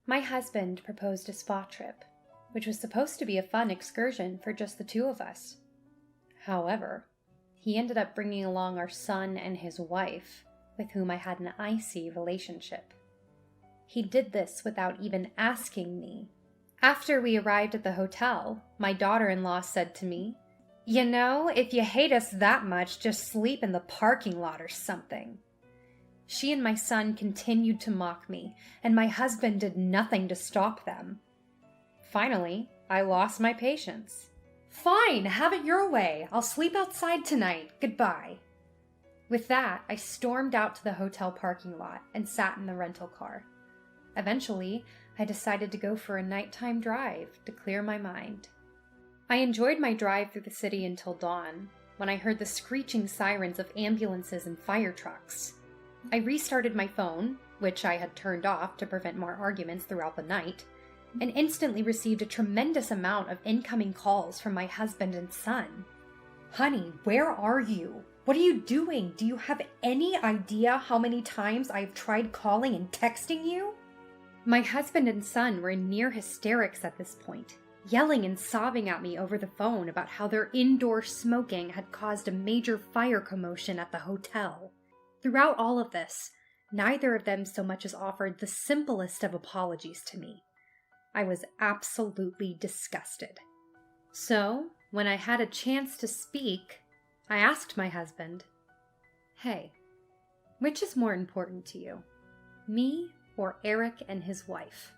My husband proposed a spa trip, which was supposed to be a fun excursion for just the two of us. However, he ended up bringing along our son and his wife, with whom I had an icy relationship. He did this without even asking me. After we arrived at the hotel, my daughter-in-law said to me, "You know, if you hate us that much, just sleep in the parking lot or something." She and my son continued to mock me, and my husband did nothing to stop them. Finally, I lost my patience. "Fine, have it your way. I'll sleep outside tonight. Goodbye." With that, I stormed out to the hotel parking lot and sat in the rental car. Eventually, I decided to go for a nighttime drive to clear my mind. I enjoyed my drive through the city until dawn, when I heard the screeching sirens of ambulances and fire trucks. I restarted my phone, which I had turned off to prevent more arguments throughout the night, and instantly received a tremendous amount of incoming calls from my husband and son. "Honey, where are you? What are you doing? Do you have any idea how many times I've tried calling and texting you?" My husband and son were in near hysterics at this point, yelling and sobbing at me over the phone about how their indoor smoking had caused a major fire commotion at the hotel. Throughout all of this, neither of them so much as offered the simplest of apologies to me. I was absolutely disgusted. So, when I had a chance to speak, I asked my husband, "Hey, which is more important to you, me or Eric and his wife?"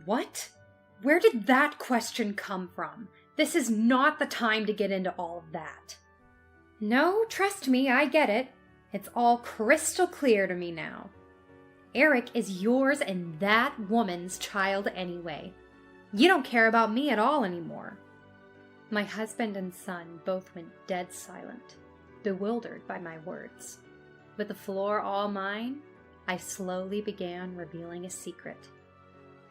"What? Where did that question come from? This is not the time to get into all of that." "No, trust me, I get it. It's all crystal clear to me now. Eric is yours and that woman's child anyway. You don't care about me at all anymore." My husband and son both went dead silent, bewildered by my words. With the floor all mine, I slowly began revealing a secret.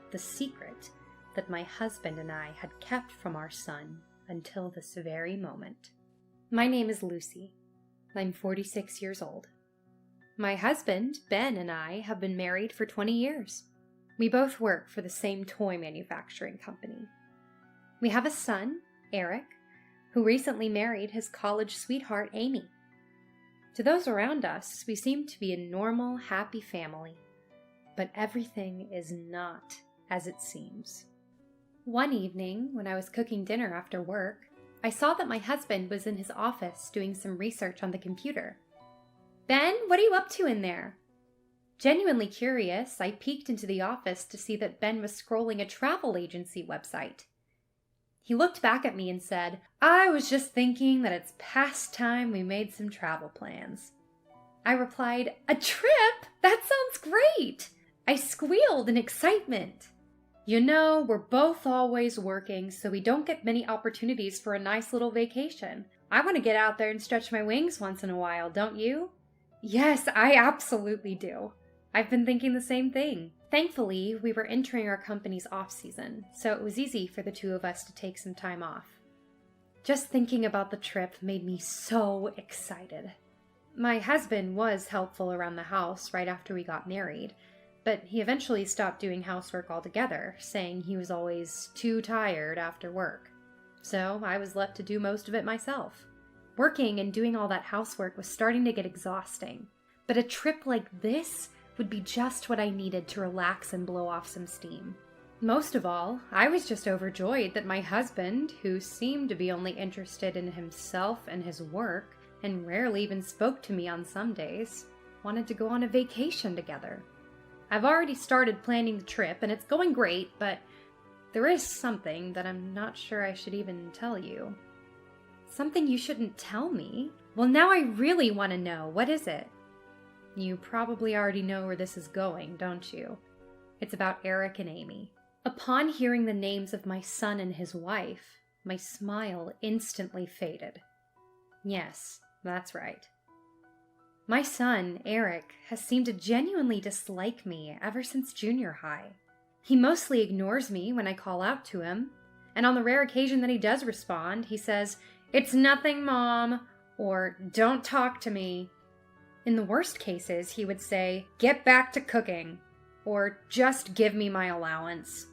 The secret that my husband and I had kept from our son until this very moment. My name is Lucy. I'm 46 years old. My husband, Ben, and I have been married for 20 years. We both work for the same toy manufacturing company. We have a son, Eric, who recently married his college sweetheart, Amy. To those around us, we seem to be a normal, happy family, but everything is not as it seems. One evening, when I was cooking dinner after work, I saw that my husband was in his office doing some research on the computer. "Ben, what are you up to in there?" Genuinely curious, I peeked into the office to see that Ben was scrolling a travel agency website. He looked back at me and said, "I was just thinking that it's past time we made some travel plans." I replied, "A trip? That sounds great!" I squealed in excitement. "You know, we're both always working, so we don't get many opportunities for a nice little vacation. I want to get out there and stretch my wings once in a while, don't you?" "Yes, I absolutely do. I've been thinking the same thing." Thankfully, we were entering our company's off-season, so it was easy for the two of us to take some time off. Just thinking about the trip made me so excited. My husband was helpful around the house right after we got married, but he eventually stopped doing housework altogether, saying he was always too tired after work. So I was left to do most of it myself. Working and doing all that housework was starting to get exhausting, but a trip like this would be just what I needed to relax and blow off some steam. Most of all, I was just overjoyed that my husband, who seemed to be only interested in himself and his work, and rarely even spoke to me on some days, wanted to go on a vacation together. I've already started planning the trip, and it's going great, but there is something that I'm not sure I should even tell you. Something you shouldn't tell me? Well, now I really want to know. What is it? You probably already know where this is going, don't you? It's about Eric and Amy. Upon hearing the names of my son and his wife, my smile instantly faded. Yes, that's right. My son, Eric, has seemed to genuinely dislike me ever since junior high. He mostly ignores me when I call out to him, and on the rare occasion that he does respond, he says, "It's nothing, Mom," or "Don't talk to me." In the worst cases, he would say, "Get back to cooking," or just give me my allowance.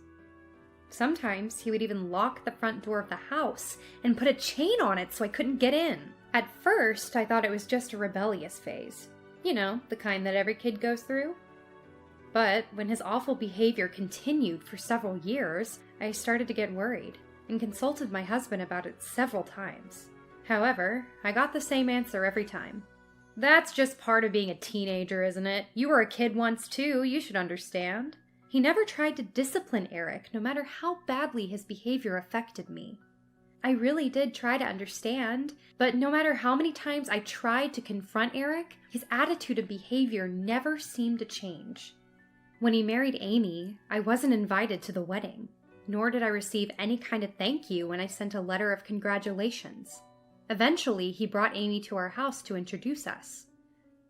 Sometimes he would even lock the front door of the house and put a chain on it so I couldn't get in. At first, I thought it was just a rebellious phase. You know, the kind that every kid goes through. But when his awful behavior continued for several years, I started to get worried and consulted my husband about it several times. However, I got the same answer every time. That's just part of being a teenager, isn't it? You were a kid once too, you should understand. He never tried to discipline Eric, no matter how badly his behavior affected me. I really did try to understand, but no matter how many times I tried to confront Eric, his attitude and behavior never seemed to change. When he married Amy, I wasn't invited to the wedding, nor did I receive any kind of thank you when I sent a letter of congratulations. Eventually, he brought Amy to our house to introduce us.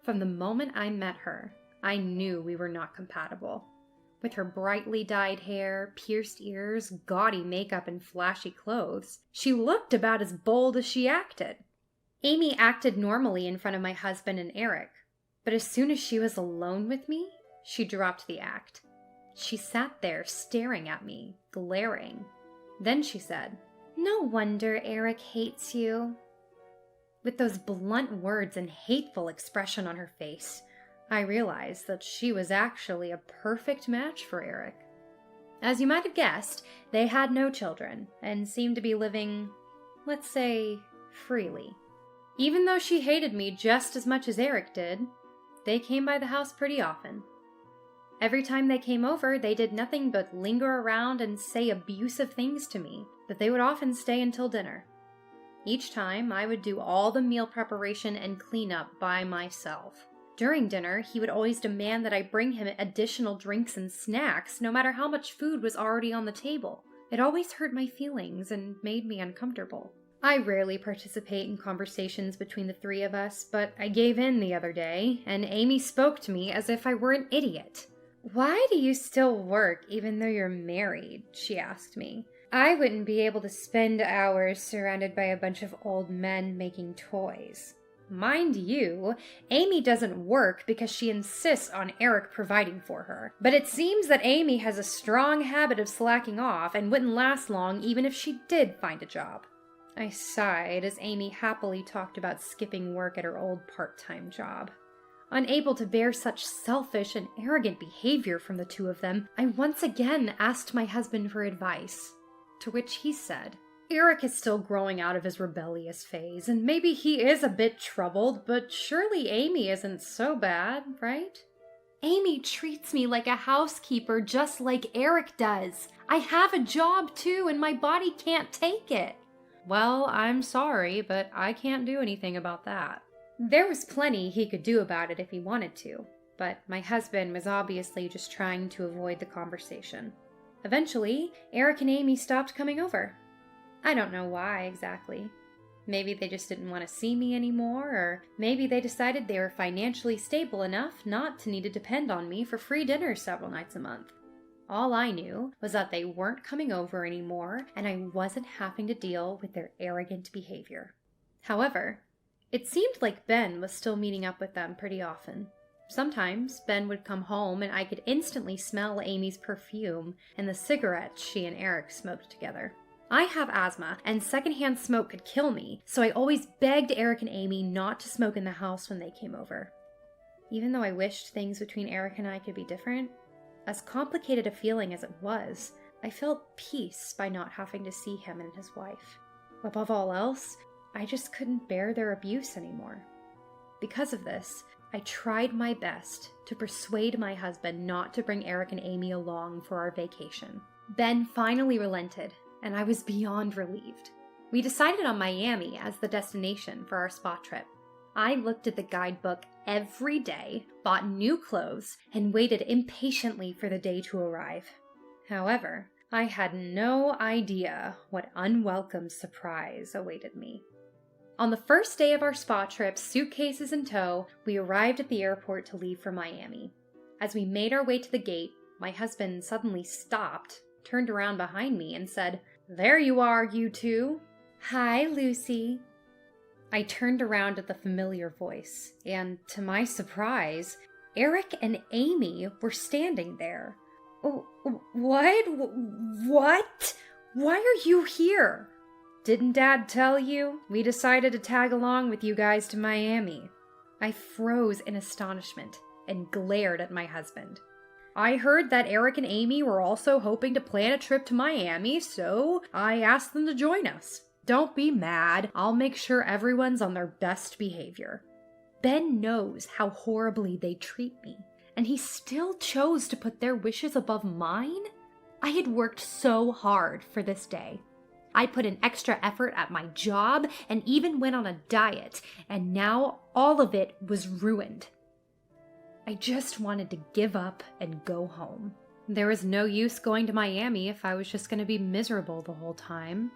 From the moment I met her, I knew we were not compatible. With her brightly dyed hair, pierced ears, gaudy makeup, and flashy clothes, she looked about as bold as she acted. Amy acted normally in front of my husband and Eric, but as soon as she was alone with me, she dropped the act. She sat there staring at me, glaring. Then she said, "No wonder Eric hates you." With those blunt words and hateful expression on her face, I realized that she was actually a perfect match for Eric. As you might have guessed, they had no children and seemed to be living, let's say, freely. Even though she hated me just as much as Eric did, they came by the house pretty often. Every time they came over, they did nothing but linger around and say abusive things to me, but they would often stay until dinner. Each time, I would do all the meal preparation and cleanup by myself. During dinner, he would always demand that I bring him additional drinks and snacks, no matter how much food was already on the table. It always hurt my feelings and made me uncomfortable. I rarely participate in conversations between the three of us, but I gave in the other day, and Amy spoke to me as if I were an idiot. "Why do you still work even though you're married?" she asked me. "I wouldn't be able to spend hours surrounded by a bunch of old men making toys." Mind you, Amy doesn't work because she insists on Eric providing for her. But it seems that Amy has a strong habit of slacking off and wouldn't last long even if she did find a job. I sighed as Amy happily talked about skipping work at her old part-time job. Unable to bear such selfish and arrogant behavior from the two of them, I once again asked my husband for advice, to which he said, "Eric is still growing out of his rebellious phase, and maybe he is a bit troubled, but surely Amy isn't so bad, right?" "Amy treats me like a housekeeper just like Eric does. I have a job too, and my body can't take it." "Well, I'm sorry, but I can't do anything about that." There was plenty he could do about it if he wanted to, but my husband was obviously just trying to avoid the conversation. Eventually, Eric and Amy stopped coming over. I don't know why exactly. Maybe they just didn't want to see me anymore, or maybe they decided they were financially stable enough not to need to depend on me for free dinners several nights a month. All I knew was that they weren't coming over anymore, and I wasn't having to deal with their arrogant behavior. However, it seemed like Ben was still meeting up with them pretty often. Sometimes Ben would come home and I could instantly smell Amy's perfume and the cigarettes she and Eric smoked together. I have asthma, and secondhand smoke could kill me, so I always begged Eric and Amy not to smoke in the house when they came over. Even though I wished things between Eric and I could be different, as complicated a feeling as it was, I felt peace by not having to see him and his wife. Above all else, I just couldn't bear their abuse anymore. Because of this, I tried my best to persuade my husband not to bring Eric and Amy along for our vacation. Ben finally relented, and I was beyond relieved. We decided on Miami as the destination for our spa trip. I looked at the guidebook every day, bought new clothes, and waited impatiently for the day to arrive. However, I had no idea what unwelcome surprise awaited me. On the first day of our spa trip, suitcases in tow, we arrived at the airport to leave for Miami. As we made our way to the gate, my husband suddenly stopped, turned around behind me, and said, "There you are, you two." "Hi, Lucy." I turned around at the familiar voice, and to my surprise, Eric and Amy were standing there. What? What? Why are you here? Didn't Dad tell you? We decided to tag along with you guys to Miami. I froze in astonishment and glared at my husband. I heard that Eric and Amy were also hoping to plan a trip to Miami, so I asked them to join us. Don't be mad. I'll make sure everyone's on their best behavior. Ben knows how horribly they treat me, and he still chose to put their wishes above mine? I had worked so hard for this day. I put in extra effort at my job and even went on a diet, and now all of it was ruined. I just wanted to give up and go home. There was no use going to Miami if I was just going to be miserable the whole time.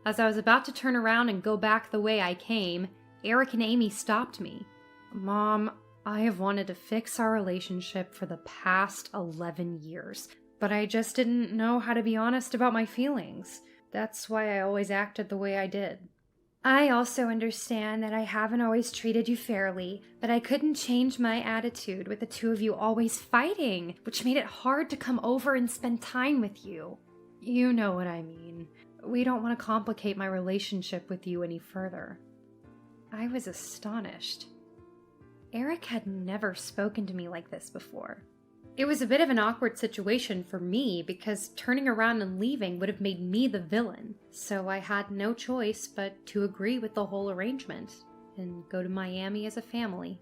As I was about to turn around and go back the way I came, Eric and Amy stopped me. Mom, I have wanted to fix our relationship for the past 11 years, but I just didn't know how to be honest about my feelings. That's why I always acted the way I did. I also understand that I haven't always treated you fairly, but I couldn't change my attitude with the two of you always fighting, which made it hard to come over and spend time with you. You know what I mean. We don't want to complicate my relationship with you any further. I was astonished. Eric had never spoken to me like this before. It was a bit of an awkward situation for me because turning around and leaving would have made me the villain, so I had no choice but to agree with the whole arrangement and go to Miami as a family.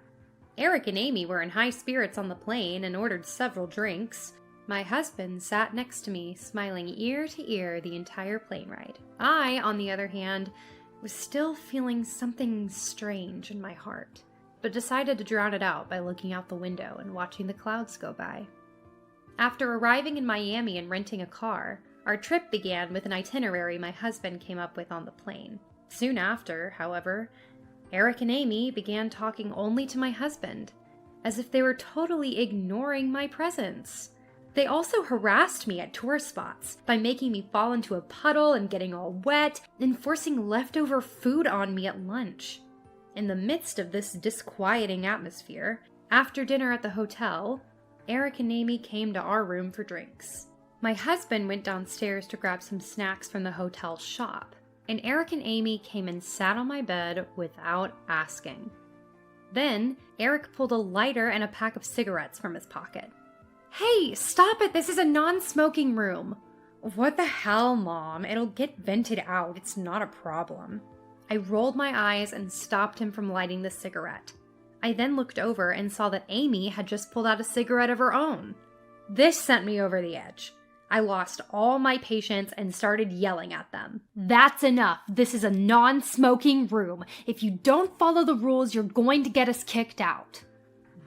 Eric and Amy were in high spirits on the plane and ordered several drinks. My husband sat next to me, smiling ear to ear the entire plane ride. I, on the other hand, was still feeling something strange in my heart, but decided to drown it out by looking out the window and watching the clouds go by. After arriving in Miami and renting a car, our trip began with an itinerary my husband came up with on the plane. Soon after, however, Eric and Amy began talking only to my husband, as if they were totally ignoring my presence. They also harassed me at tourist spots by making me fall into a puddle and getting all wet, and forcing leftover food on me at lunch. In the midst of this disquieting atmosphere, after dinner at the hotel, Eric and Amy came to our room for drinks. My husband went downstairs to grab some snacks from the hotel shop, and Eric and Amy came and sat on my bed without asking. Then, Eric pulled a lighter and a pack of cigarettes from his pocket. Hey, stop it! This is a non-smoking room! What the hell, Mom? It'll get vented out. It's not a problem. I rolled my eyes and stopped him from lighting the cigarette. I then looked over and saw that Amy had just pulled out a cigarette of her own. This sent me over the edge. I lost all my patience and started yelling at them. That's enough. This is a non-smoking room. If you don't follow the rules, you're going to get us kicked out.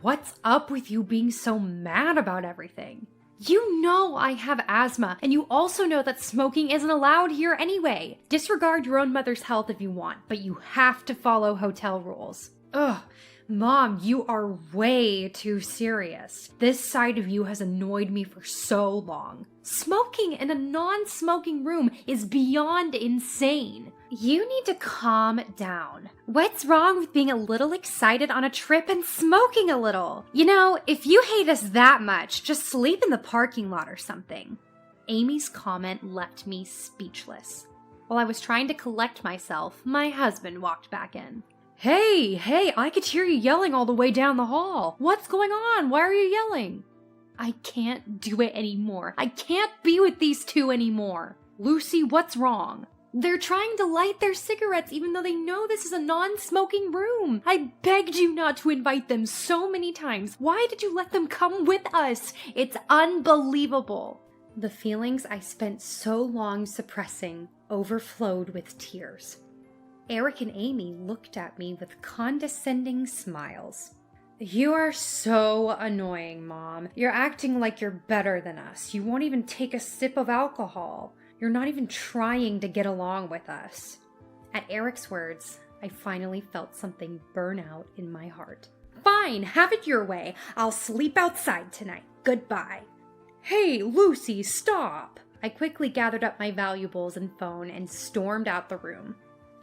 What's up with you being so mad about everything? You know I have asthma, and you also know that smoking isn't allowed here anyway. Disregard your own mother's health if you want, but you have to follow hotel rules. Ugh, Mom, you are way too serious. This side of you has annoyed me for so long. Smoking in a non-smoking room is beyond insane. You need to calm down. What's wrong with being a little excited on a trip and smoking a little? You know, if you hate us that much, just sleep in the parking lot or something. Amy's comment left me speechless. While I was trying to collect myself, my husband walked back in. Hey, I could hear you yelling all the way down the hall. What's going on? Why are you yelling? I can't do it anymore. I can't be with these two anymore. Lucy, what's wrong? They're trying to light their cigarettes even though they know this is a non-smoking room. I begged you not to invite them so many times. Why did you let them come with us? It's unbelievable. The feelings I spent so long suppressing overflowed with tears. Eric and Amy looked at me with condescending smiles. You are so annoying, Mom. You're acting like you're better than us. You won't even take a sip of alcohol. You're not even trying to get along with us. At Eric's words, I finally felt something burn out in my heart. Fine, have it your way. I'll sleep outside tonight. Goodbye. Hey, Lucy, stop! I quickly gathered up my valuables and phone and stormed out the room.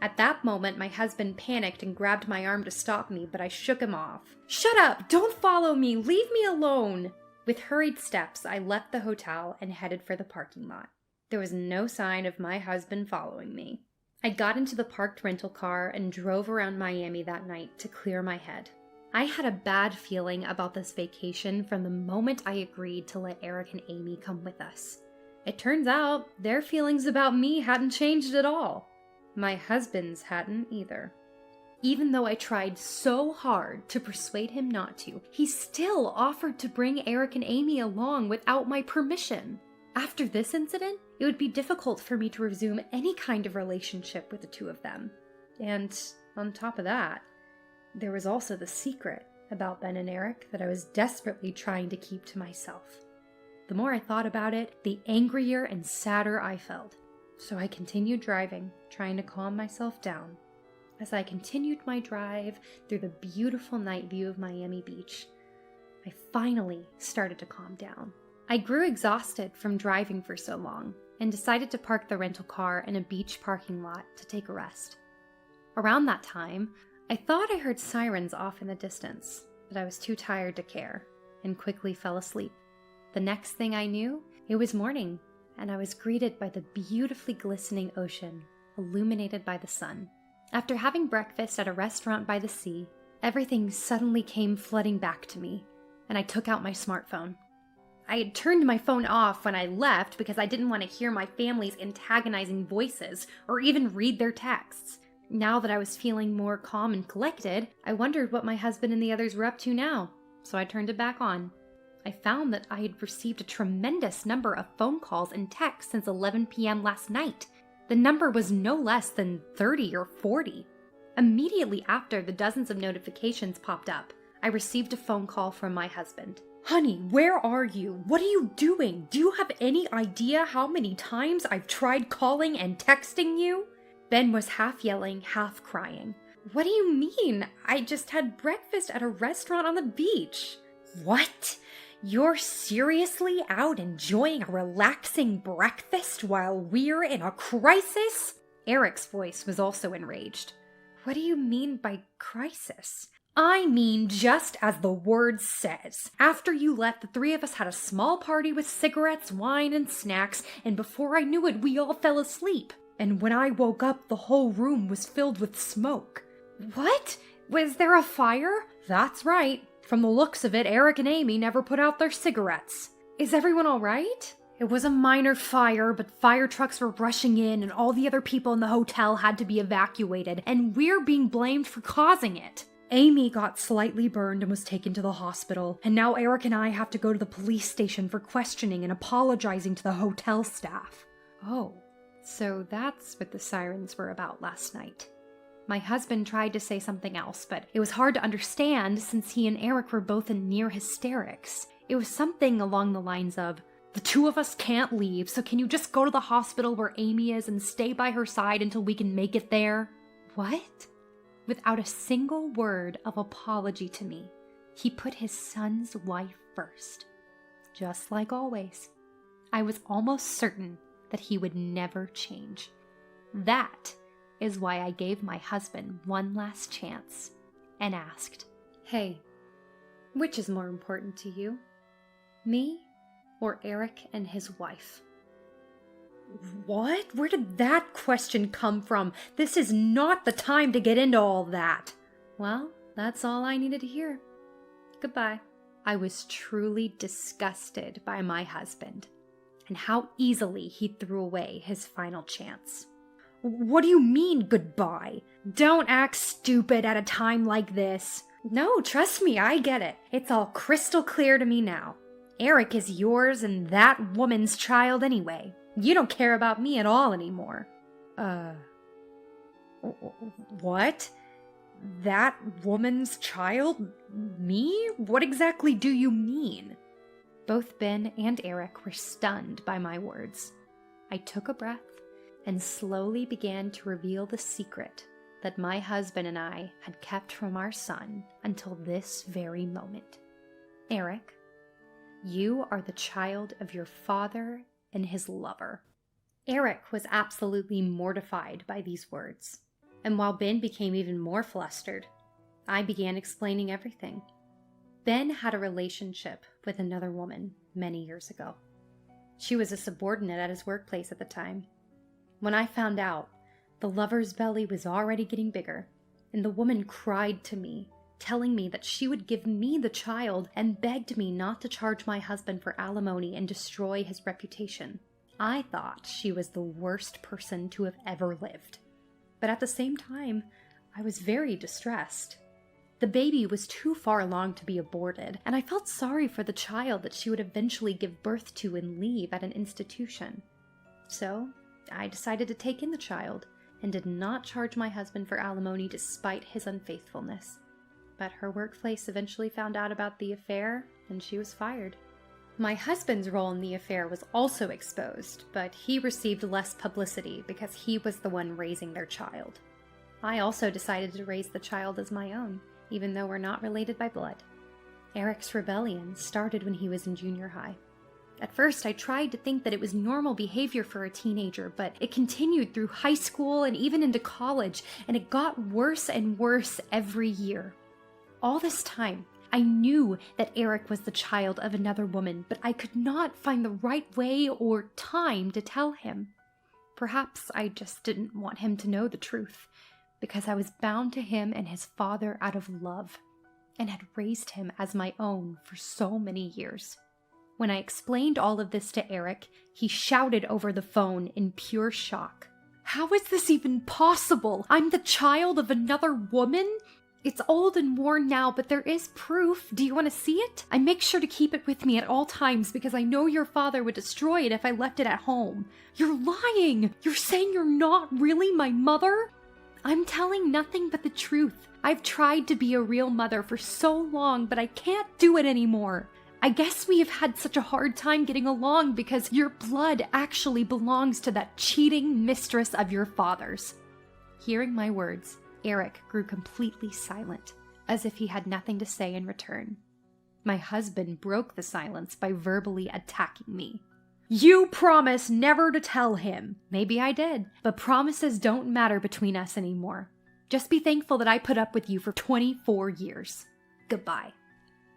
At that moment, my husband panicked and grabbed my arm to stop me, but I shook him off. "Shut up! Don't follow me! Leave me alone!" With hurried steps, I left the hotel and headed for the parking lot. There was no sign of my husband following me. I got into the parked rental car and drove around Miami that night to clear my head. I had a bad feeling about this vacation from the moment I agreed to let Eric and Amy come with us. It turns out their feelings about me hadn't changed at all. My husband's hadn't either. Even though I tried so hard to persuade him not to, he still offered to bring Eric and Amy along without my permission. After this incident, it would be difficult for me to resume any kind of relationship with the two of them. And on top of that, there was also the secret about Ben and Eric that I was desperately trying to keep to myself. The more I thought about it, the angrier and sadder I felt. So I continued driving, trying to calm myself down. As I continued my drive through the beautiful night view of Miami Beach, I finally started to calm down. I grew exhausted from driving for so long and decided to park the rental car in a beach parking lot to take a rest. Around that time, I thought I heard sirens off in the distance, but I was too tired to care and quickly fell asleep. The next thing I knew, it was morning, and I was greeted by the beautifully glistening ocean, illuminated by the sun. After having breakfast at a restaurant by the sea, everything suddenly came flooding back to me, and I took out my smartphone. I had turned my phone off when I left because I didn't want to hear my family's antagonizing voices or even read their texts. Now that I was feeling more calm and collected, I wondered what my husband and the others were up to now, so I turned it back on. I found that I had received a tremendous number of phone calls and texts since 11 p.m. last night. The number was no less than 30 or 40. Immediately after the dozens of notifications popped up, I received a phone call from my husband. "Honey, where are you? What are you doing? Do you have any idea how many times I've tried calling and texting you?" Ben was half yelling, half crying. "What do you mean? I just had breakfast at a restaurant on the beach." "What? You're seriously out enjoying a relaxing breakfast while we're in a crisis?" Eric's voice was also enraged. "What do you mean by crisis?" "I mean just as the word says. After you left, the three of us had a small party with cigarettes, wine, and snacks, and before I knew it, we all fell asleep. And when I woke up, the whole room was filled with smoke." "What? Was there a fire?" "That's right. From the looks of it, Eric and Amy never put out their cigarettes." "Is everyone all right?" "It was a minor fire, but fire trucks were rushing in and all the other people in the hotel had to be evacuated, and we're being blamed for causing it. Amy got slightly burned and was taken to the hospital, and now Eric and I have to go to the police station for questioning and apologizing to the hotel staff." Oh, so that's what the sirens were about last night. My husband tried to say something else, but it was hard to understand since he and Eric were both in near hysterics. It was something along the lines of, "The two of us can't leave, so can you just go to the hospital where Amy is and stay by her side until we can make it there?" What? Without a single word of apology to me, he put his son's wife first. Just like always. I was almost certain that he would never change. That is why I gave my husband one last chance and asked, "Hey, which is more important to you? Me or Eric and his wife?" "What? Where did that question come from? This is not the time to get into all that." "Well, that's all I needed to hear. Goodbye." I was truly disgusted by my husband and how easily he threw away his final chance. "What do you mean, goodbye? Don't act stupid at a time like this." "No, trust me, I get it. It's all crystal clear to me now. Eric is yours and that woman's child anyway. You don't care about me at all anymore." What? That woman's child? Me? What exactly do you mean?" Both Ben and Eric were stunned by my words. I took a breath and slowly began to reveal the secret that my husband and I had kept from our son until this very moment. "Eric, you are the child of your father and his lover." Eric was absolutely mortified by these words. And while Ben became even more flustered, I began explaining everything. Ben had a relationship with another woman many years ago. She was a subordinate at his workplace at the time. When I found out, the lover's belly was already getting bigger, and the woman cried to me, telling me that she would give me the child and begged me not to charge my husband for alimony and destroy his reputation. I thought she was the worst person to have ever lived. But at the same time, I was very distressed. The baby was too far along to be aborted, and I felt sorry for the child that she would eventually give birth to and leave at an institution. So, I decided to take in the child and did not charge my husband for alimony despite his unfaithfulness. But her workplace eventually found out about the affair, and she was fired. My husband's role in the affair was also exposed, but he received less publicity because he was the one raising their child. I also decided to raise the child as my own, even though we're not related by blood. Eric's rebellion started when he was in junior high. At first, I tried to think that it was normal behavior for a teenager, but it continued through high school and even into college, and it got worse and worse every year. All this time, I knew that Eric was the child of another woman, but I could not find the right way or time to tell him. Perhaps I just didn't want him to know the truth, because I was bound to him and his father out of love, and had raised him as my own for so many years. When I explained all of this to Eric, he shouted over the phone in pure shock. "How is this even possible? I'm the child of another woman? It's old and worn now, but there is proof. Do you want to see it? I make sure to keep it with me at all times because I know your father would destroy it if I left it at home." "You're lying! You're saying you're not really my mother?" "I'm telling nothing but the truth. I've tried to be a real mother for so long, but I can't do it anymore. I guess we have had such a hard time getting along because your blood actually belongs to that cheating mistress of your father's." Hearing my words, Eric grew completely silent, as if he had nothing to say in return. My husband broke the silence by verbally attacking me. "You promised never to tell him." "Maybe I did, but promises don't matter between us anymore. Just be thankful that I put up with you for 24 years. Goodbye."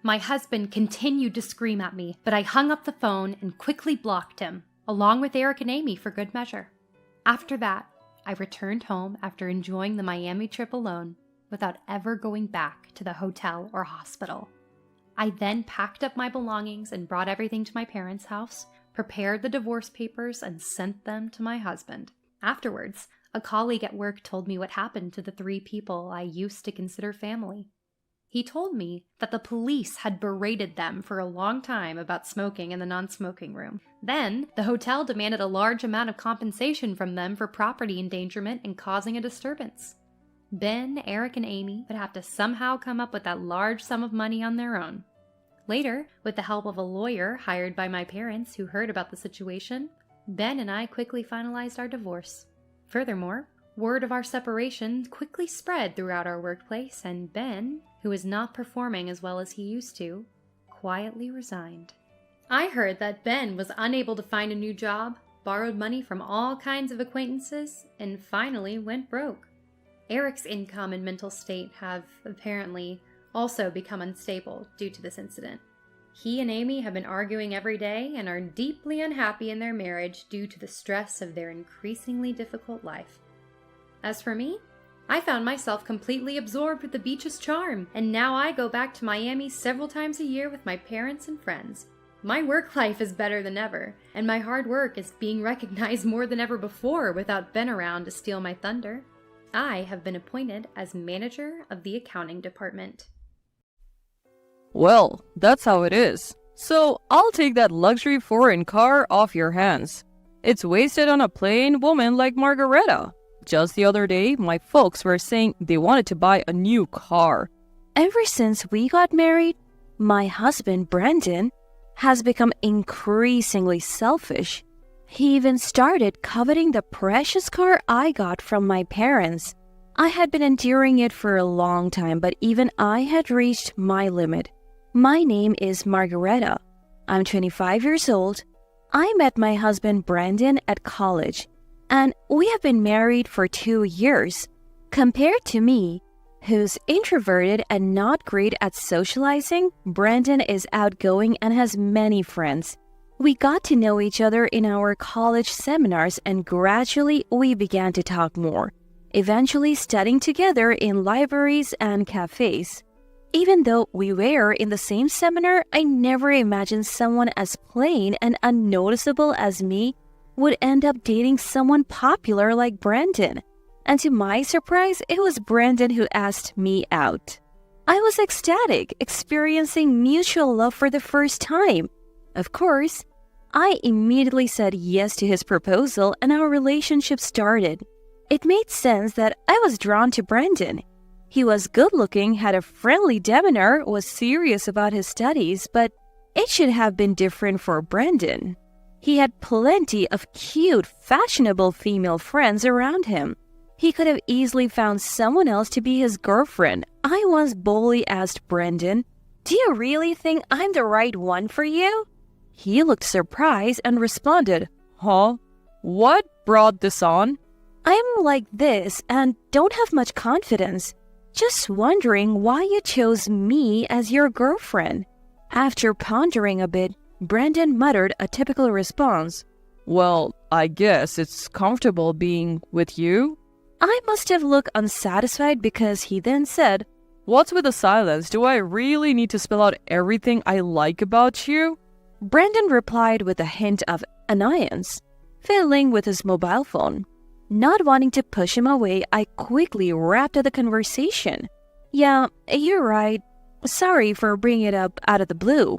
My husband continued to scream at me, but I hung up the phone and quickly blocked him, along with Eric and Amy for good measure. After that, I returned home after enjoying the Miami trip alone, without ever going back to the hotel or hospital. I then packed up my belongings and brought everything to my parents' house, prepared the divorce papers, and sent them to my husband. Afterwards, a colleague at work told me what happened to the 3 people I used to consider family. He told me that the police had berated them for a long time about smoking in the non-smoking room. Then, the hotel demanded a large amount of compensation from them for property endangerment and causing a disturbance. Ben, Eric, and Amy would have to somehow come up with that large sum of money on their own. Later, with the help of a lawyer hired by my parents who heard about the situation, Ben and I quickly finalized our divorce. Furthermore, word of our separation quickly spread throughout our workplace, and Ben, who was not performing as well as he used to, quietly resigned. I heard that Ben was unable to find a new job, borrowed money from all kinds of acquaintances, and finally went broke. Eric's income and mental state have apparently also become unstable due to this incident. He and Amy have been arguing every day and are deeply unhappy in their marriage due to the stress of their increasingly difficult life. As for me, I found myself completely absorbed with the beach's charm, and now I go back to Miami several times a year with my parents and friends. My work life is better than ever, and my hard work is being recognized more than ever before without Ben around to steal my thunder. I have been appointed as manager of the accounting department. Well, that's how it is. So I'll take that luxury foreign car off your hands. It's wasted on a plain woman like Margareta. Just the other day, my folks were saying they wanted to buy a new car. Ever since we got married, my husband, Brandon, has become increasingly selfish. He even started coveting the precious car I got from my parents. I had been enduring it for a long time, but even I had reached my limit. My name is Margareta. I'm 25 years old. I met my husband, Brandon, at college, and we have been married for 2 years. Compared to me, who's introverted and not great at socializing, Brandon is outgoing and has many friends. We got to know each other in our college seminars and gradually we began to talk more, eventually studying together in libraries and cafes. Even though we were in the same seminar, I never imagined someone as plain and unnoticeable as me would end up dating someone popular like Brandon. And to my surprise, it was Brandon who asked me out. I was ecstatic, experiencing mutual love for the first time. Of course, I immediately said yes to his proposal and our relationship started. It made sense that I was drawn to Brandon. He was good-looking, had a friendly demeanor, was serious about his studies, but it should have been different for Brandon. He had plenty of cute, fashionable female friends around him. He could have easily found someone else to be his girlfriend. I once boldly asked Brandon, "Do you really think I'm the right one for you?" He looked surprised and responded, Huh? What brought this on? "I'm like this and don't have much confidence. Just wondering why you chose me as your girlfriend." After pondering a bit, Brandon muttered a typical response. Well, I guess it's comfortable being with you. I must have looked unsatisfied because he then said, What's with the silence? Do I really need to spell out everything I like about you? Brandon replied with a hint of annoyance, fiddling with his mobile phone. Not wanting to push him away, I quickly wrapped up the conversation. "Yeah, you're right. Sorry for bringing it up out of the blue."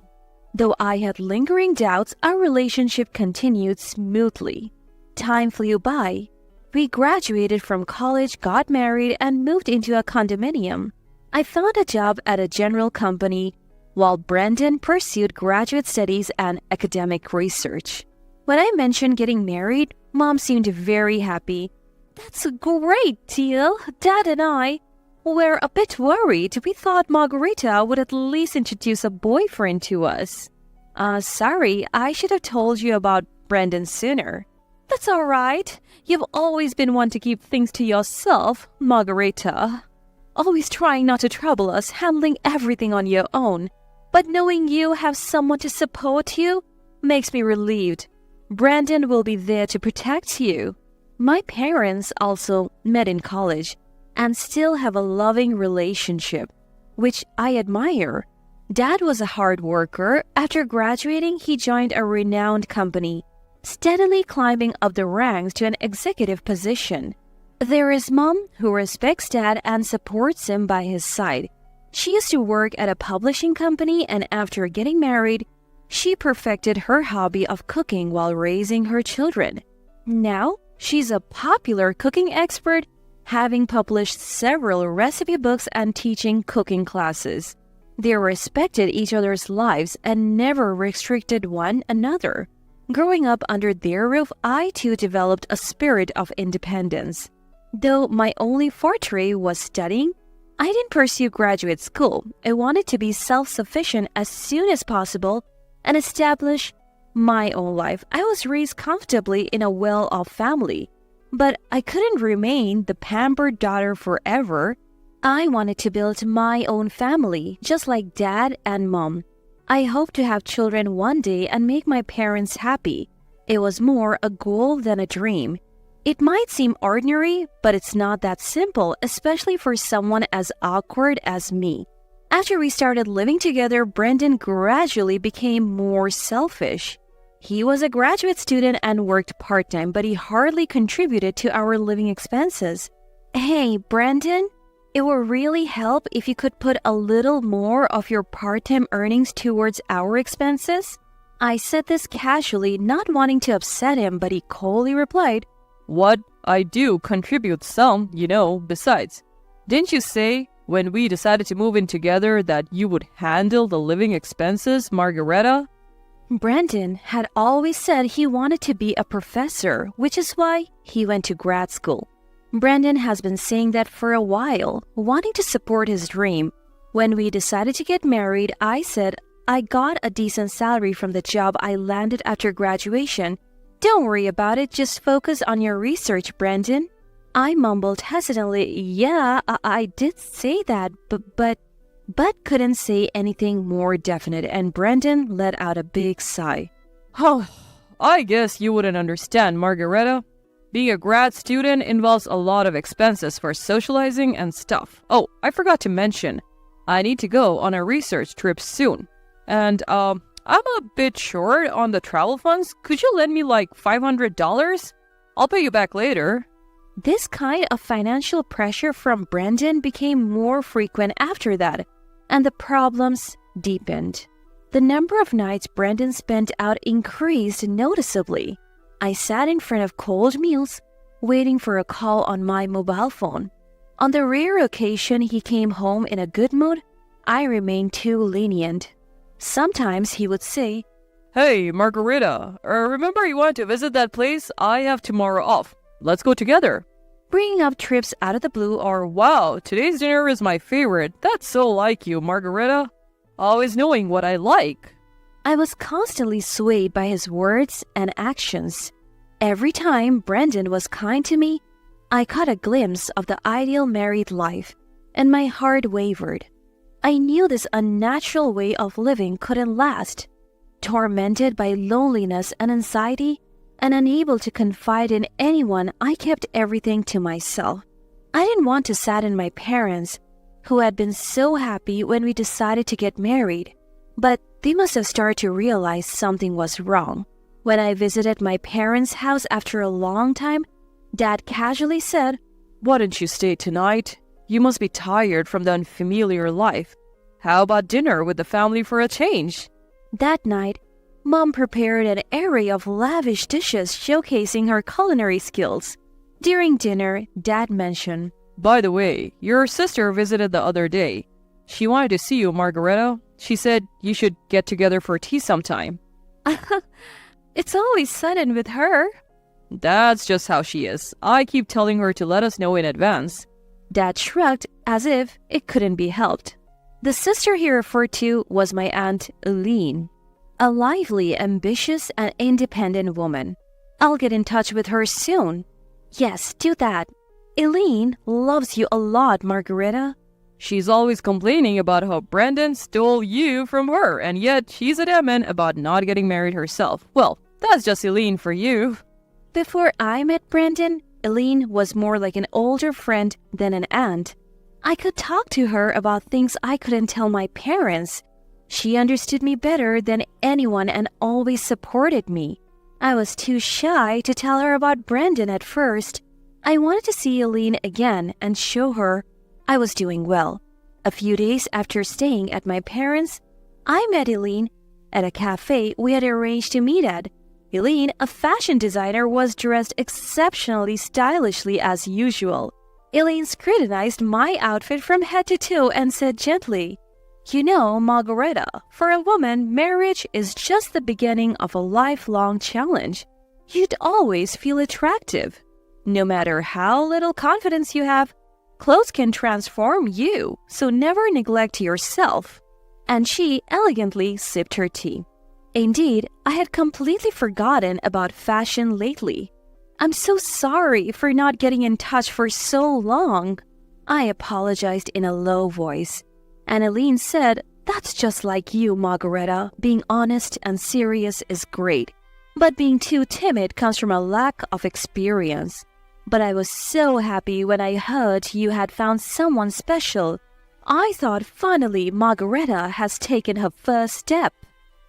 Though I had lingering doubts, our relationship continued smoothly. Time flew by. We graduated from college, got married, and moved into a condominium. I found a job at a general company, while Brandon pursued graduate studies and academic research. When I mentioned getting married, Mom seemed very happy. "That's a great deal. Dad and I were a bit worried. We thought Margarita would at least introduce a boyfriend to us." Sorry, I should have told you about Brandon sooner." "That's all right. You've always been one to keep things to yourself, Margarita. Always trying not to trouble us, handling everything on your own. But knowing you have someone to support you makes me relieved. Brandon will be there to protect you." My parents also met in college and still have a loving relationship, which I admire. Dad was a hard worker. After graduating, he joined a renowned company, steadily climbing up the ranks to an executive position. There is Mom, who respects Dad and supports him by his side. She used to work at a publishing company, and after getting married, she perfected her hobby of cooking while raising her children. Now, she's a popular cooking expert, having published several recipe books and teaching cooking classes. They respected each other's lives and never restricted one another. Growing up under their roof, I too developed a spirit of independence. Though my only forte was studying, I didn't pursue graduate school. I wanted to be self-sufficient as soon as possible and establish my own life. I was raised comfortably in a well-off family, but I couldn't remain the pampered daughter forever. I wanted to build my own family, just like Dad and Mom. I hope to have children one day and make my parents happy. It was more a goal than a dream. It might seem ordinary, but it's not that simple, especially for someone as awkward as me. After we started living together, Brandon gradually became more selfish. He was a graduate student and worked part-time, but he hardly contributed to our living expenses. "Hey, Brandon, it would really help if you could put a little more of your part-time earnings towards our expenses." I said this casually, not wanting to upset him, but he coldly replied, What? I do contribute some, besides. Didn't you say, when we decided to move in together, that you would handle the living expenses, Margareta? Brandon had always said he wanted to be a professor, which is why he went to grad school. Brandon has been saying that for a while, wanting to support his dream. When we decided to get married, I said I got a decent salary from the job I landed after graduation. "Don't worry about it, just focus on your research, Brandon." I mumbled hesitantly, yeah, I did say that, but couldn't say anything more definite, and Brendan let out a big sigh. Oh, I guess you wouldn't understand, Margareta. Being a grad student involves a lot of expenses for socializing and stuff. Oh, I forgot to mention, I need to go on a research trip soon. And, I'm a bit short on the travel funds. Could you lend me like $500? I'll pay you back later. This kind of financial pressure from Brendan became more frequent after that, and the problems deepened. The number of nights Brendan spent out increased noticeably. I sat in front of cold meals, waiting for a call on my mobile phone. On the rare occasion he came home in a good mood, I remained too lenient. Sometimes he would say, Hey, Margareta, remember you wanted to visit that place? I have tomorrow off. Let's go together. bringing up trips out of the blue or, Wow, today's dinner is my favorite. That's so like you, Margareta. Always knowing what I like. I was constantly swayed by his words and actions. Every time Brendan was kind to me, I caught a glimpse of the ideal married life, and my heart wavered. I knew this unnatural way of living couldn't last. Tormented by loneliness and anxiety, and unable to confide in anyone, I kept everything to myself. I didn't want to sadden my parents, who had been so happy when we decided to get married, but they must have started to realize something was wrong. When I visited my parents' house after a long time, Dad casually said, Why didn't you stay tonight? You must be tired from the unfamiliar life. How about dinner with the family for a change? That night, Mom prepared an array of lavish dishes showcasing her culinary skills. During dinner, Dad mentioned, By the way, your sister visited the other day. She wanted to see you, Margareta. She said you should get together for tea sometime. It's always sudden with her. That's just how she is. I keep telling her to let us know in advance. Dad shrugged as if it couldn't be helped. The sister he referred to was my Aunt Eileen, a lively, ambitious, and independent woman. I'll get in touch with her soon. Yes, do that. Eileen loves you a lot, Margareta. She's always complaining about how Brendan stole you from her, and yet she's adamant about not getting married herself. Well, that's just Eileen for you. Before I met Brendan, Eileen was more like an older friend than an aunt. I could talk to her about things I couldn't tell my parents. She understood me better than anyone and always supported me. I was too shy to tell her about Brendan at first. I wanted to see Eileen again and show her I was doing well. A few days after staying at my parents', I met Eileen at a cafe we had arranged to meet at. Eileen, a fashion designer, was dressed exceptionally stylishly as usual. Eileen scrutinized my outfit from head to toe and said gently, You know, Margareta, for a woman, marriage is just the beginning of a lifelong challenge. You'd always feel attractive. No matter how little confidence you have, clothes can transform you, so never neglect yourself. And she elegantly sipped her tea. Indeed, I had completely forgotten about fashion lately. I'm so sorry for not getting in touch for so long. I apologized in a low voice, and Eileen said, That's just like you, Margareta. Being honest and serious is great, but being too timid comes from a lack of experience. But I was so happy when I heard you had found someone special. I thought finally Margareta has taken her first step.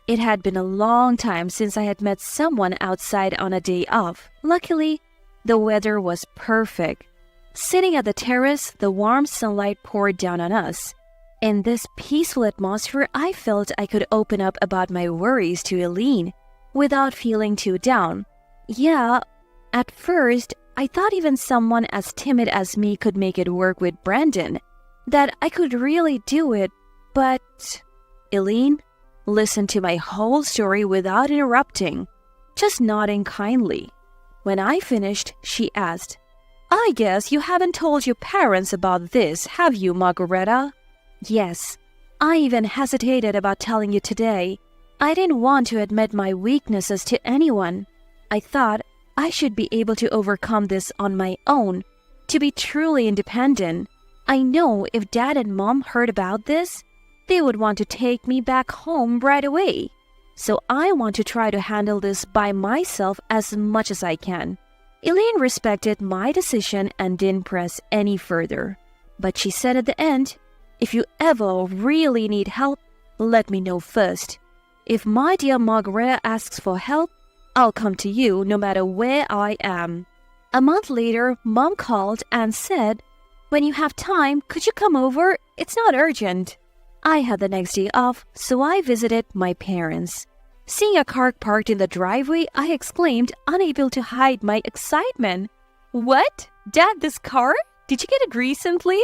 It had been a long time since I had met someone outside on a day off. Luckily, the weather was perfect. Sitting at the terrace, the warm sunlight poured down on us. In this peaceful atmosphere, I felt I could open up about my worries to Eileen without feeling too down. Yeah, at first, I thought even someone as timid as me could make it work with Brendan, that I could really do it, but Eileen listened to my whole story without interrupting, just nodding kindly. When I finished, she asked, I guess you haven't told your parents about this, have you, Margareta? Yes. I even hesitated about telling you today. I didn't want to admit my weaknesses to anyone. I thought I should be able to overcome this on my own. to be truly independent. I know if Dad and Mom heard about this, they would want to take me back home right away. So I want to try to handle this by myself as much as I can. Elaine respected my decision and didn't press any further. But she said at the end, if you ever really need help, let me know first. If my dear Margareta asks for help, I'll come to you no matter where I am. A month later, Mom called and said, when you have time, could you come over? It's not urgent. I had the next day off, so I visited my parents. Seeing a car parked in the driveway, I exclaimed, unable to hide my excitement. What? Dad, this car? Did you get it recently?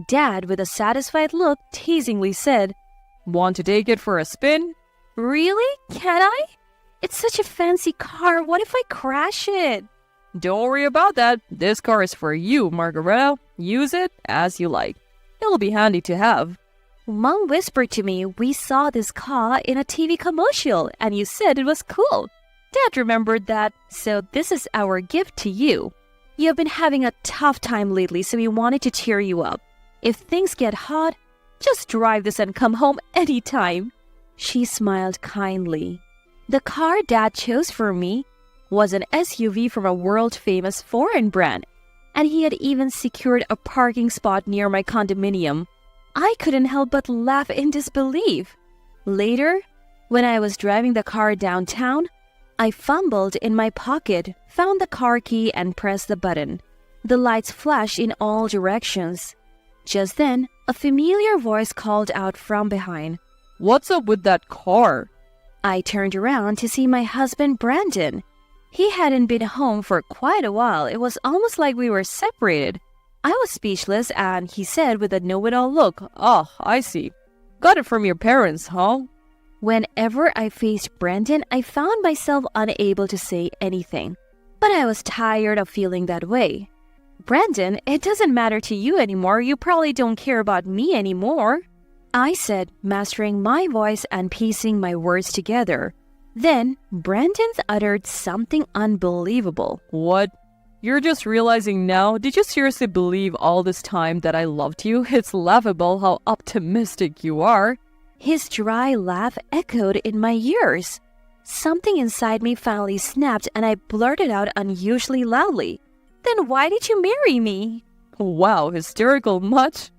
Dad, with a satisfied look, teasingly said, Want to take it for a spin? Really? Can I? It's such a fancy car. What if I crash it? Don't worry about that. This car is for you, Margareta. Use it as you like. It'll be handy to have. Mom whispered to me we saw this car in a TV commercial and you said it was cool. Dad remembered that, so this is our gift to you. You've been having a tough time lately, so we wanted to cheer you up. If things get hot, just drive this and come home anytime. She smiled kindly. The car Dad chose for me was an SUV from a world-famous foreign brand, and he had even secured a parking spot near my condominium. I couldn't help but laugh in disbelief. Later, when I was driving the car downtown, I fumbled in my pocket, found the car key and pressed the button. The lights flashed in all directions. Just then, a familiar voice called out from behind. What's up with that car? I turned around to see my husband Brandon. He hadn't been home for quite a while. It was almost like we were separated. I was speechless and he said with a know-it-all look, Oh, I see. Got it from your parents, huh? Whenever I faced Brandon, I found myself unable to say anything. But I was tired of feeling that way. Brandon, it doesn't matter to you anymore. You probably don't care about me anymore, I said, mastering my voice and piecing my words together. Then, Brandon uttered something unbelievable. What? You're just realizing now? Did you seriously believe all this time that I loved you? It's laughable how optimistic you are. His dry laugh echoed in my ears. Something inside me finally snapped and I blurted out unusually loudly. Then why did you marry me? Wow, hysterical much?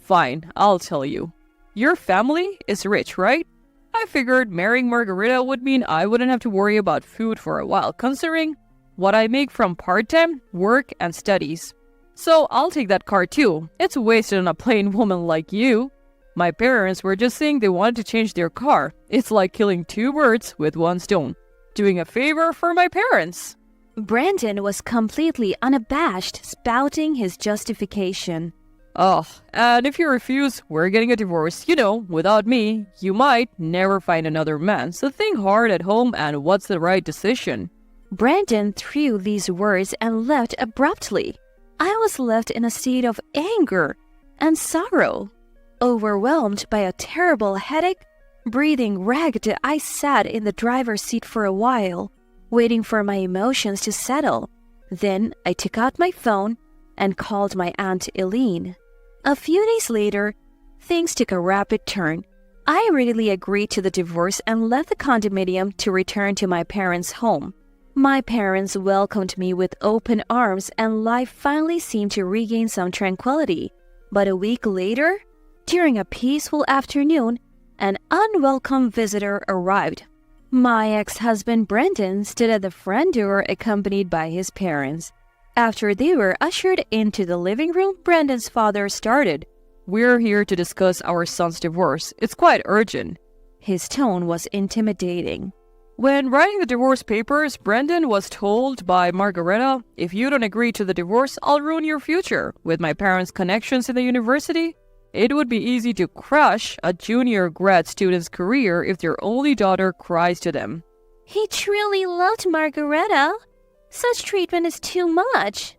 Fine, I'll tell you. Your family is rich, right? I figured marrying Margareta would mean I wouldn't have to worry about food for a while, considering what I make from part-time work and studies. So I'll take that car too. It's wasted on a plain woman like you. My parents were just saying they wanted to change their car. It's like killing two birds with one stone. Doing a favor for my parents. Brandon was completely unabashed, spouting his justification. Oh, and if you refuse, we're getting a divorce. You know, without me, you might never find another man. So think hard at home and what's the right decision. Brandon threw these words and left abruptly. I was left in a state of anger and sorrow. Overwhelmed by a terrible headache, breathing ragged, I sat in the driver's seat for a while, waiting for my emotions to settle. Then I took out my phone and called my Aunt Elaine. A few days later, things took a rapid turn. I readily agreed to the divorce and left the condominium to return to my parents' home. My parents welcomed me with open arms and life finally seemed to regain some tranquility. But a week later, during a peaceful afternoon, an unwelcome visitor arrived. My ex-husband Brendan stood at the front door accompanied by his parents. After they were ushered into the living room, Brendan's father started. We're here to discuss our son's divorce. It's quite urgent. His tone was intimidating. When writing the divorce papers, Brendan was told by Margareta, if you don't agree to the divorce, I'll ruin your future. With my parents' connections in the university, it would be easy to crush a junior grad student's career if their only daughter cries to them. He truly loved Margareta. Such treatment is too much.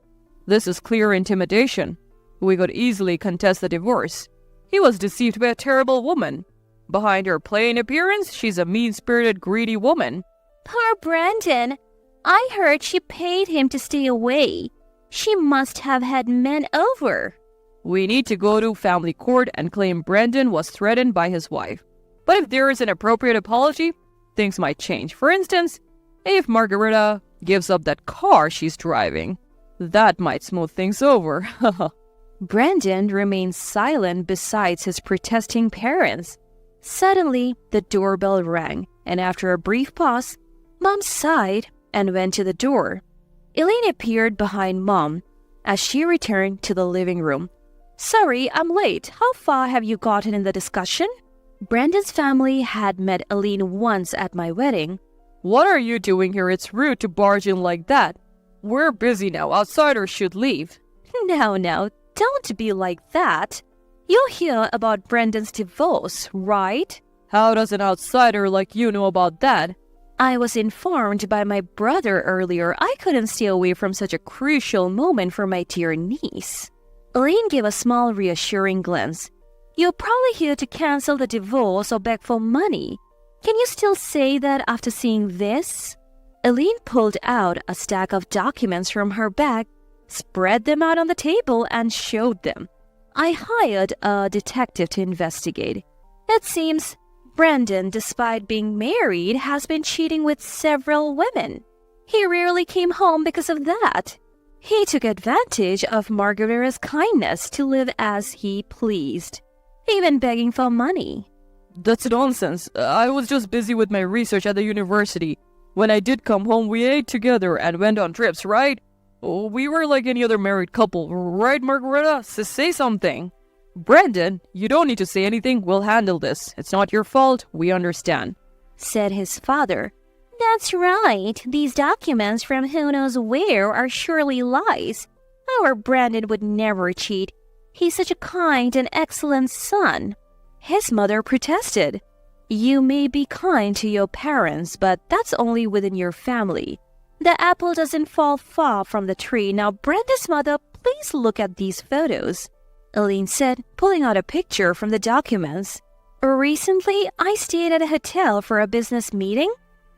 This is clear intimidation. We could easily contest the divorce. He was deceived by a terrible woman. Behind her plain appearance, she's a mean-spirited, greedy woman. Poor Brandon. I heard she paid him to stay away. She must have had men over. We need to go to family court and claim Brandon was threatened by his wife. But if there is an appropriate apology, things might change. For instance, if Margareta gives up that car she's driving, that might smooth things over. Brandon remained silent beside his protesting parents. Suddenly, the doorbell rang, and after a brief pause, Mom sighed and went to the door. Elaine appeared behind Mom as she returned to the living room. Sorry, I'm late. How far have you gotten in the discussion? Brandon's family had met Elaine once at my wedding. What are you doing here? It's rude to barge in like that. We're busy now. Outsiders should leave. No, don't be like that. You hear about Brandon's divorce, right? How does an outsider like you know about that? I was informed by my brother earlier. I couldn't stay away from such a crucial moment for my dear niece. Elaine gave a small reassuring glance. You're probably here to cancel the divorce or beg for money. Can you still say that after seeing this? Elaine pulled out a stack of documents from her bag, spread them out on the table, and showed them. I hired a detective to investigate. It seems Brandon, despite being married, has been cheating with several women. He rarely came home because of that. He took advantage of Margareta's kindness to live as he pleased, even begging for money. That's nonsense. I was just busy with my research at the university. When I did come home, we ate together and went on trips, right? We were like any other married couple, right, Margareta? Say something. Brandon, you don't need to say anything. We'll handle this. It's not your fault. We understand, said his father. That's right. These documents from who knows where are surely lies. Our Brandon would never cheat. He's such a kind and excellent son. His mother protested. You may be kind to your parents, but that's only within your family. The apple doesn't fall far from the tree. Now, Brandon's mother, please look at these photos, Elaine said, pulling out a picture from the documents. Recently, I stayed at a hotel for a business meeting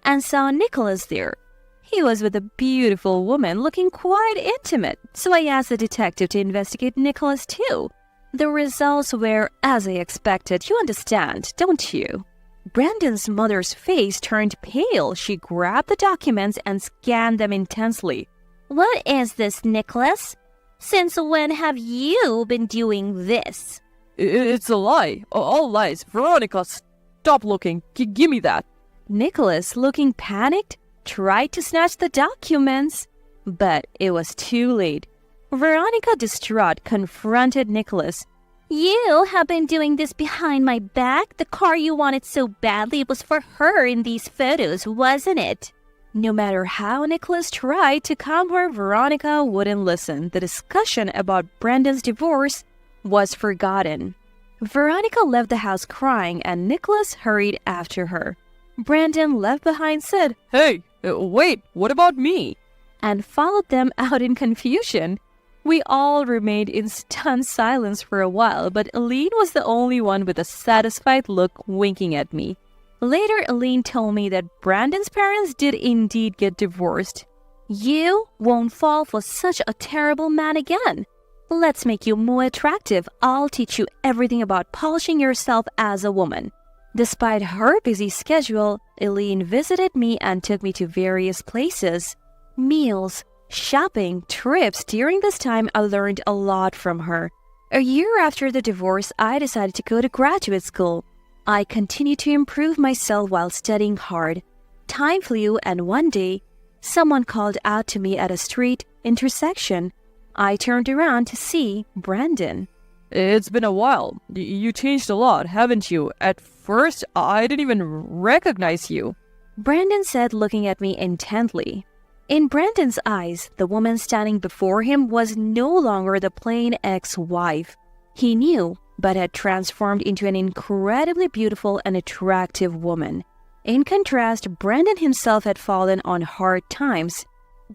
and saw Nicholas there. He was with a beautiful woman looking quite intimate, so I asked the detective to investigate Nicholas too. The results were as I expected. You understand, don't you? Brandon's mother's face turned pale. She grabbed the documents and scanned them intensely. What is this, Nicholas? Since when have you been doing this? It's a lie. All lies. Veronica, stop looking. Give me that. Nicholas, looking panicked, tried to snatch the documents, but it was too late. Veronica, distraught, confronted Nicholas. You have been doing this behind my back? The car you wanted so badly was for her in these photos, wasn't it? No matter how Nicholas tried to calm her, Veronica wouldn't listen. The discussion about Brandon's divorce was forgotten. Veronica left the house crying, and Nicholas hurried after her. Brandon, left behind, said, Hey, wait, what about me? And followed them out in confusion. We all remained in stunned silence for a while, but Elaine was the only one with a satisfied look winking at me. Later, Elaine told me that Brandon's parents did indeed get divorced. You won't fall for such a terrible man again. Let's make you more attractive. I'll teach you everything about polishing yourself as a woman. Despite her busy schedule, Elaine visited me and took me to various places. Meals, shopping, trips. During this time, I learned a lot from her. A year after the divorce, I decided to go to graduate school. I continued to improve myself while studying hard. Time flew, and one day, someone called out to me at a street intersection. I turned around to see Brandon. It's been a while. You changed a lot, haven't you? At first, I didn't even recognize you. Brandon said, looking at me intently. In Brandon's eyes, the woman standing before him was no longer the plain ex-wife he knew, but had transformed into an incredibly beautiful and attractive woman. In contrast, Brandon himself had fallen on hard times.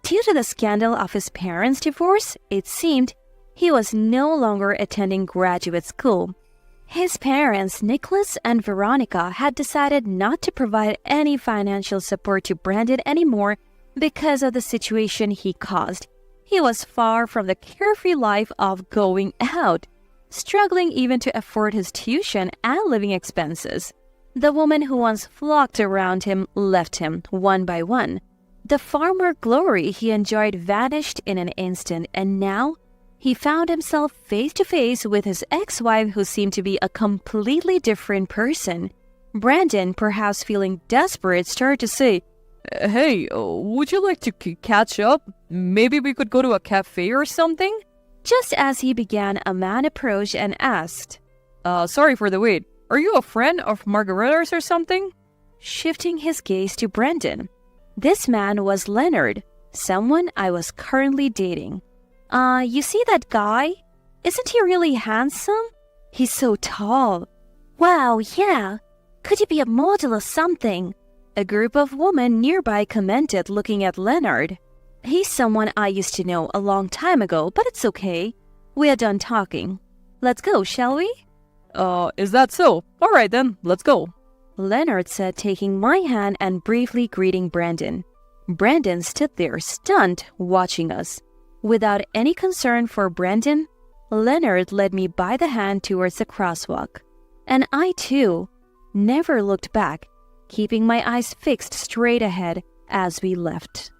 Due to the scandal of his parents' divorce, it seemed he was no longer attending graduate school. His parents, Nicholas and Veronica, had decided not to provide any financial support to Brandon anymore because of the situation he caused. He was far from the carefree life of going out, struggling even to afford his tuition and living expenses. The women who once flocked around him left him one by one. The farmer glory he enjoyed vanished in an instant, and now he found himself face to face with his ex-wife, who seemed to be a completely different person. Brandon, perhaps feeling desperate, started to say, Hey, would you like to catch up? Maybe we could go to a cafe or something? Just as he began, a man approached and asked, Sorry for the wait. Are you a friend of Margaretta's or something? Shifting his gaze to Brandon. This man was Leonard, someone I was currently dating. You see that guy? Isn't he really handsome? He's so tall. Wow, yeah. Could he be a model or something? A group of women nearby commented, looking at Leonard. He's someone I used to know a long time ago, but it's okay. We are done talking. Let's go, shall we? Is that so? All right then, let's go. Leonard said, taking my hand and briefly greeting Brandon. Brandon stood there, stunned, watching us. Without any concern for Brandon, Leonard led me by the hand towards the crosswalk. And I, too, never looked back, keeping my eyes fixed straight ahead as we left.